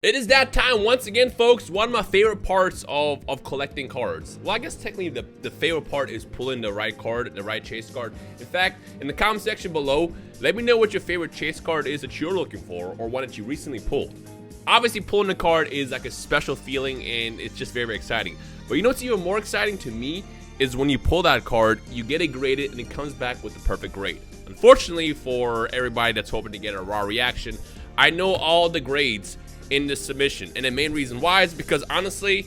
It is that time once again, folks. One of my favorite parts of collecting cards. Well, I guess technically the favorite part is pulling the right card, the right chase card. In fact, in the comment section below, let me know what your favorite chase card is that you're looking for or one that you recently pulled. Obviously, pulling the card is like a special feeling and it's just very, very exciting. But you know what's even more exciting to me is when you pull that card, you get it graded and it comes back with the perfect grade. Unfortunately for everybody that's hoping to get a raw reaction, I know all the grades in this submission, and the main reason why is because honestly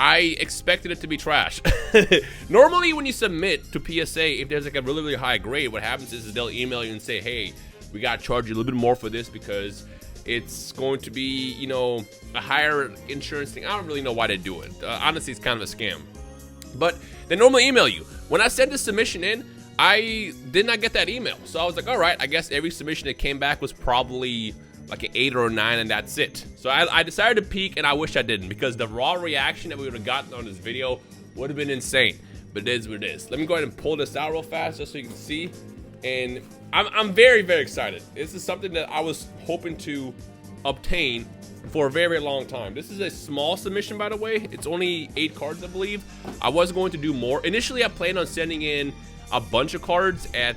I expected it to be trash. Normally when you submit to PSA, if there's like a really, really high grade, what happens is they'll email you and say, hey, we gotta charge you a little bit more for this because it's going to be, you know, a higher insurance thing. I don't really know why they do it. Honestly, it's kind of a scam, but they normally email you. When I sent the submission in, I did not get that email, so I was like, all right, I guess every submission that came back was probably like an 8 or a 9 and that's it. So I decided to peek, and I wish I didn't, because the raw reaction that we would have gotten on this video would have been insane. But it is what it is. Let me go ahead and pull this out real fast just so you can see. And I'm very, very excited. This is something that I was hoping to obtain for a very, very long time. This is a small submission, by the way. It's only 8 cards, I believe. I was going to do more. Initially, I planned on sending in a bunch of cards at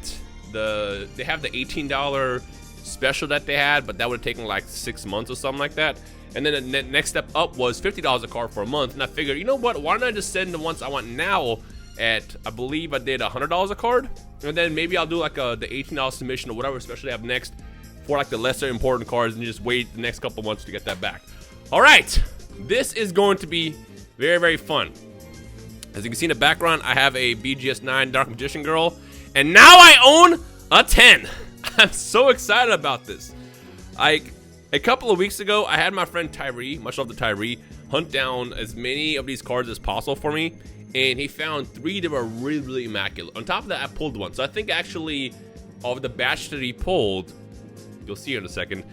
they have the $18 special that they had, but that would have taken like 6 months or something like that. And then the next step up was $50 a card for a month, and I figured, you know what, why don't I just send the ones I want now at, I believe I did $100 a card, and then maybe I'll do like the $18 submission or whatever special they have next for like the lesser important cards, and just wait the next couple months to get that back. All right, this is going to be very, very fun. As you can see in the background, I have a BGS 9 Dark Magician Girl, and now I own a 10. I'm so excited about this. Like, a couple of weeks ago, I had my friend Tyree, much love to Tyree, hunt down as many of these cards as possible for me, and he found 3 that were really, really immaculate. On top of that, I pulled one. So I think actually of the batch that he pulled, you'll see in a second,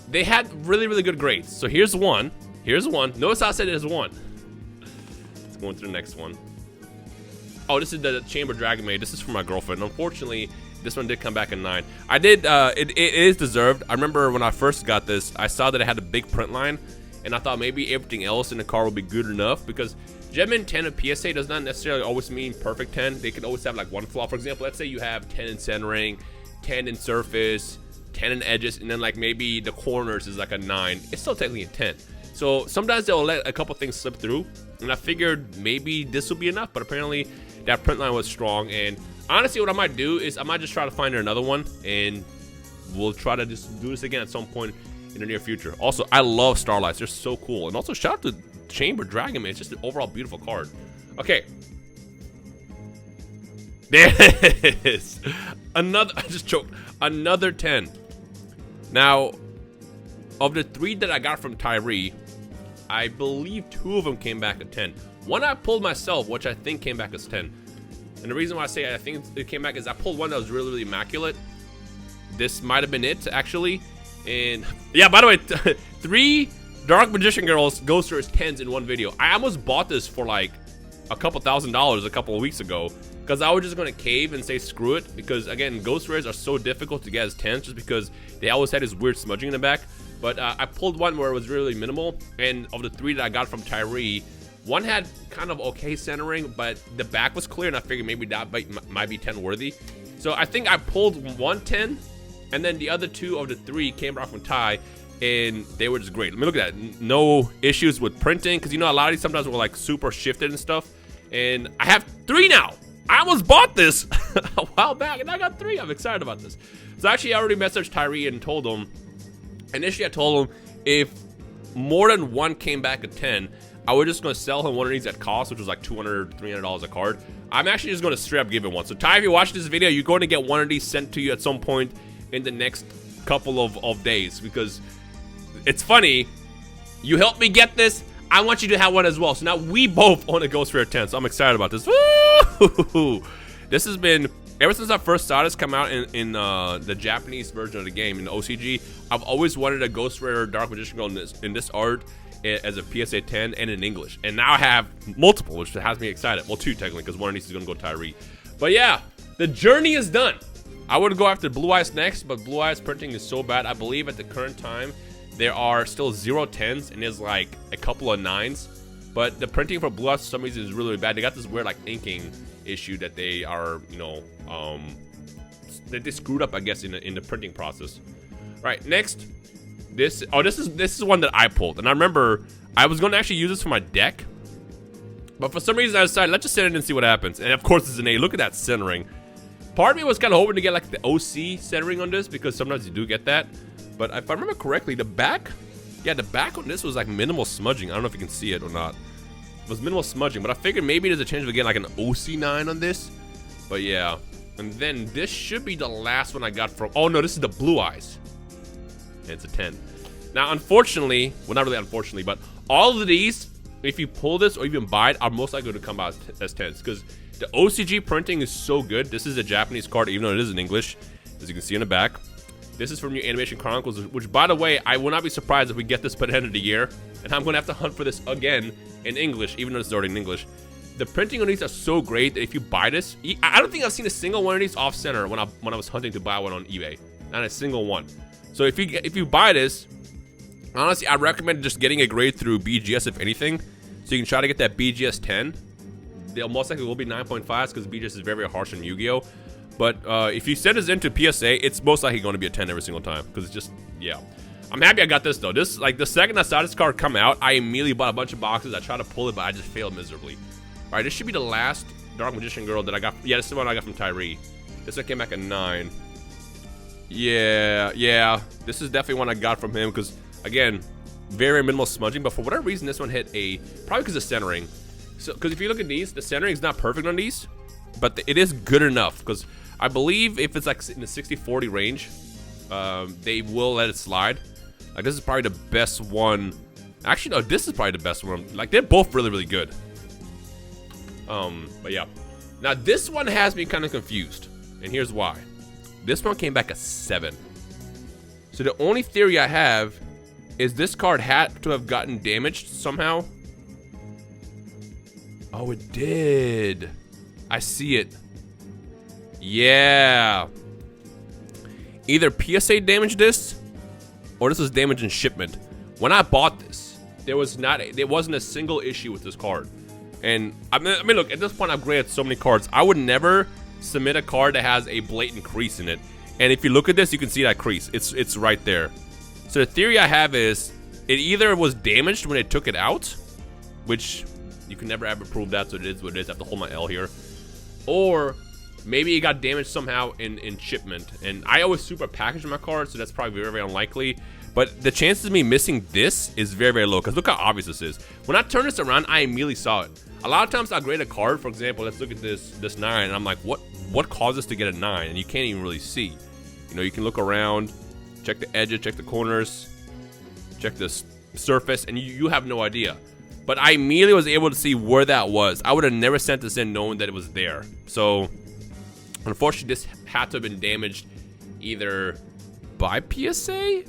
they had really, really good grades. So here's one. Here's one. Notice how I said there's one. Let's go into the next one. Oh, this is the Chamber Dragon Maid. This is for my girlfriend. Unfortunately, this one did come back in 9. I did, it is deserved. I remember when I first got this, I saw that it had a big print line, and I thought maybe everything else in the car would be good enough, because Gemmin 10 of PSA does not necessarily always mean perfect 10. They can always have like one flaw. For example, let's say you have 10 in centering, 10 in surface, 10 in edges, and then like maybe the corners is like a 9. It's still technically a 10. So sometimes they'll let a couple things slip through, and I figured maybe this will be enough, but apparently that print line was strong. And honestly, what I might do is I might just try to find another one, and we'll try to just do this again at some point in the near future. Also, I love Starlights. They're so cool. And also, shout out to Chamber Dragon Man. It's just an overall beautiful card. Okay. There it is. Another, I just choked. Another 10. Now, of the 3 that I got from Tyree, I believe 2 of them came back at 10. One I pulled myself, which I think came back as 10. And the reason why I say I think it came back is I pulled one that was really, really immaculate. This might have been it, actually. And yeah, by the way, 3 Dark Magician Girls Ghost Rares 10s in one video. I almost bought this for like a couple $1,000s a couple of weeks ago, because I was just going to cave and say screw it, because again, Ghost Rares are so difficult to get as 10s just because they always had this weird smudging in the back. But I pulled one where it was really minimal, and of the 3 that I got from Tyree, one had kind of okay centering, but the back was clear, and I figured maybe that might be 10 worthy. So I think I pulled 1 10, and then the other 2 of the 3 came out from Ty, and they were just great. Let me look at that. No issues with printing, because you know a lot of these sometimes were like super shifted and stuff. And I have 3 now. I almost bought this a while back, and I got 3. I'm excited about this. So actually, I already messaged Tyree and told him. Initially, I told him if more than 1 came back at 10, I was just going to sell him one of these at cost, which was like $200, $300 a card. I'm actually just going to straight up give him one. So Ty, if you watch this video, you're going to get one of these sent to you at some point in the next couple of days, because it's funny. You helped me get this. I want you to have one as well. So now we both own a Ghost Rare 10. So I'm excited about this. Woo! This has been, ever since I first saw this come out in the Japanese version of the game, in the OCG, I've always wanted a Ghost Rare Dark Magician Girl in this art as a PSA 10 and in English. And now I have multiple, which has me excited. Well, 2 technically, because one of these is going to go Tyree. But yeah, the journey is done. I would go after Blue Eyes next, but Blue Eyes printing is so bad. I believe at the current time, there are still 0 10s and there's like a couple of 9s. But the printing for Blue Eyes for some reason is really bad. They got this weird like inking issue that they are, you know, that they screwed up, I guess, in the printing process. All right, next, this is one that I pulled, and I remember I was going to actually use this for my deck, but for some reason I decided let's just send it and see what happens. And of course it's an A. Look at that centering. Part of me was kind of hoping to get like the OC centering on this because sometimes you do get that. But if I remember correctly, the back, yeah, the back on this was like minimal smudging. I don't know if you can see it or not. It was minimal smudging, but I figured maybe there's a chance of getting like an OC9 on this. But yeah, and then this should be the last one I got from, oh no, this is the Blue Eyes. And it's a 10. Now, unfortunately, well, not really unfortunately, but all of these, if you pull this or even buy it, are most likely to come out as 10s because the OCG printing is so good. This is a Japanese card, even though it is in English, as you can see in the back. This is from New Animation Chronicles, which, by the way, I will not be surprised if we get this by the end of the year. And I'm going to have to hunt for this again in English, even though it's already in English. The printing on these are so great that if you buy this, I don't think I've seen a single one of these off-center when I was hunting to buy one on eBay. Not a single one. So if you buy this, honestly, I recommend just getting a grade through BGS, if anything. So you can try to get that BGS 10. They'll most likely will be 9.5s because BGS is very, very harsh on Yu-Gi-Oh! But if you send this into PSA, it's most likely going to be a 10 every single time because it's just, yeah. I'm happy I got this though. This, like, the second I saw this card come out, I immediately bought a bunch of boxes. I tried to pull it, but I just failed miserably. All right, this should be the last Dark Magician Girl that I got. Yeah, this is the one I got from Tyree. This one came back at 9. Yeah. This is definitely one I got from him because, again, very minimal smudging. But for whatever reason, this one hit A, probably because of centering. So, because if you look at these, the centering is not perfect on these, but it is good enough because I believe if it's like in the 60-40 range, they will let it slide. Like, this is probably the best one. Actually, no, this is probably the best one. Like, they're both really, really good. But yeah. Now, this one has me kind of confused, and here's why. This one came back a 7. So the only theory I have is this card had to have gotten damaged somehow. Oh, it did. I see it. Yeah. Either PSA damaged this, or this was damaged in shipment. When I bought this, there wasn't a single issue with this card. And I mean, look, at this point I've graded so many cards. I would never submit a card that has a blatant crease in it. And if you look at this, you can see that crease. It's right there. So the theory I have is it either was damaged when they took it out, which you can never ever prove that, so it is what it is. I have to hold my L here. Or maybe it got damaged somehow in shipment. And I always super package my cards, so that's probably very, very unlikely. But the chances of me missing this is very, very low, because look how obvious this is. When I turn this around, I immediately saw it. A lot of times I'll grade a card, for example, let's look at this 9, and I'm like, what caused us to get a 9? And you can't even really see. You know, you can look around, check the edges, check the corners, check the surface, and you have no idea. But I immediately was able to see where that was. I would have never sent this in knowing that it was there. So, unfortunately, this had to have been damaged either by PSA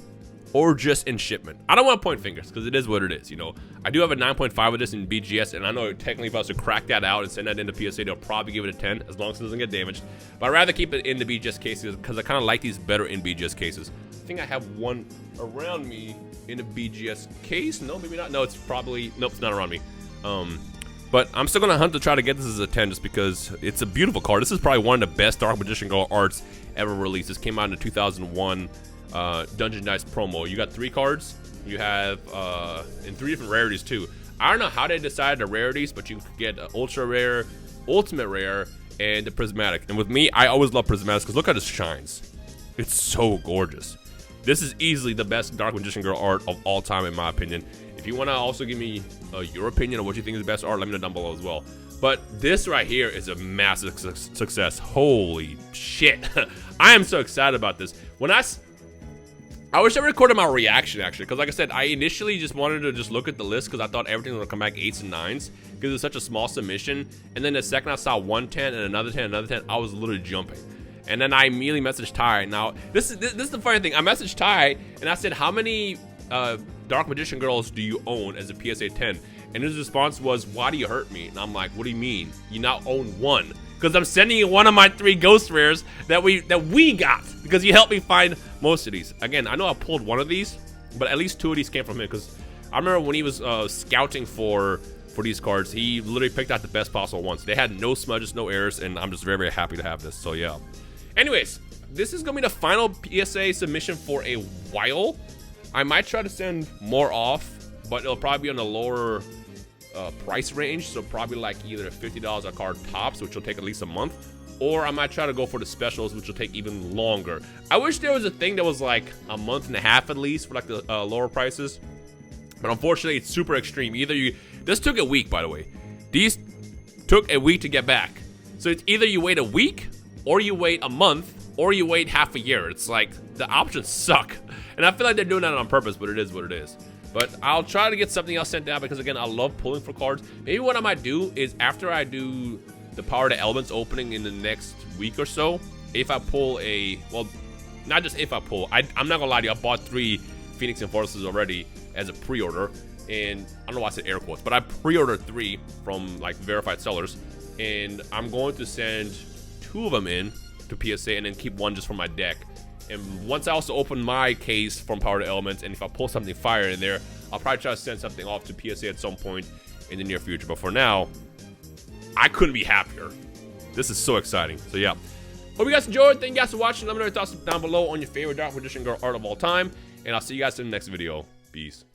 or just in shipment. I don't want to point fingers because it is what it is, you know. I do have a 9.5 of this in BGS, and I know technically if I was to crack that out and send that into PSA, they'll probably give it a 10 as long as it doesn't get damaged. But I'd rather keep it in the BGS cases because I kind of like these better in BGS cases. I think I have one around me in a BGS case. No, maybe not. No, it's probably, nope, it's not around me. But I'm still going to hunt to try to get this as a 10 just because it's a beautiful card. This is probably one of the best Dark Magician Girl arts ever released. This came out in the 2001 Dungeon Dice promo. You got 3 cards. You have in 3 different rarities too. I don't know how they decided the rarities, but you could get ultra rare, ultimate rare, and the prismatic. And with me, I always love prismatics because look how this shines. It's so gorgeous. This is easily the best Dark Magician Girl art of all time, in my opinion. If you want to also give me your opinion on what you think is the best art, let me know down below as well. But this right here is a massive success. Holy shit. I am so excited about this. When I wish I recorded my reaction, actually, because like I said, I initially just wanted to just look at the list because I thought everything was going to come back 8s and 9s because it's such a small submission. And then the second I saw 1 10 and another 10, another 10, I was literally jumping. And then I immediately messaged Ty. Now, this is the funny thing. I messaged Ty, and I said, how many Dark Magician Girls do you own as a PSA 10? And his response was, why do you hurt me? And I'm like, what do you mean? You now own 1. Because I'm sending you one of my 3 ghost rares that we got. Because you helped me find most of these. Again, I know I pulled one of these. but at least 2 of these came from him, because I remember when he was scouting for these cards, he literally picked out the best possible ones. They had no smudges, no errors, and I'm just very, very happy to have this. So yeah. Anyways, this is gonna be the final PSA submission for a while. I might try to send more off, but it'll probably be on the lower price range, so probably like either $50 a card tops, which will take at least a month, or I might try to go for the specials, which will take even longer. I wish there was a thing that was like a month and a half at least for like the lower prices, but unfortunately it's super extreme. This took a week, by the way. These took a week to get back, so it's either you wait a week, or you wait a month, or you wait half a year. It's like the options suck, and I feel like they're doing that on purpose, but it is what it is. But I'll try to get something else sent down, because again, I love pulling for cards. Maybe what I might do is, after I do the Power to Elements opening in the next week or so, if I pull a, well, not just if I pull, I'm not gonna lie to you, I bought 3 Phoenix Enforcers already as a pre-order, and I don't know why I said air quotes, but I pre-ordered 3 from like verified sellers, and I'm going to send 2 of them in to PSA and then keep 1 just for my deck. And once I also open my case from Power to Elements, and if I pull something fire in there, I'll probably try to send something off to PSA at some point in the near future. But for now, I couldn't be happier. This is so exciting. So yeah, hope you guys enjoyed. Thank you guys for watching. Let me know your thoughts down below on your favorite Dark Magician Girl art of all time, and I'll see you guys in the next video. Peace.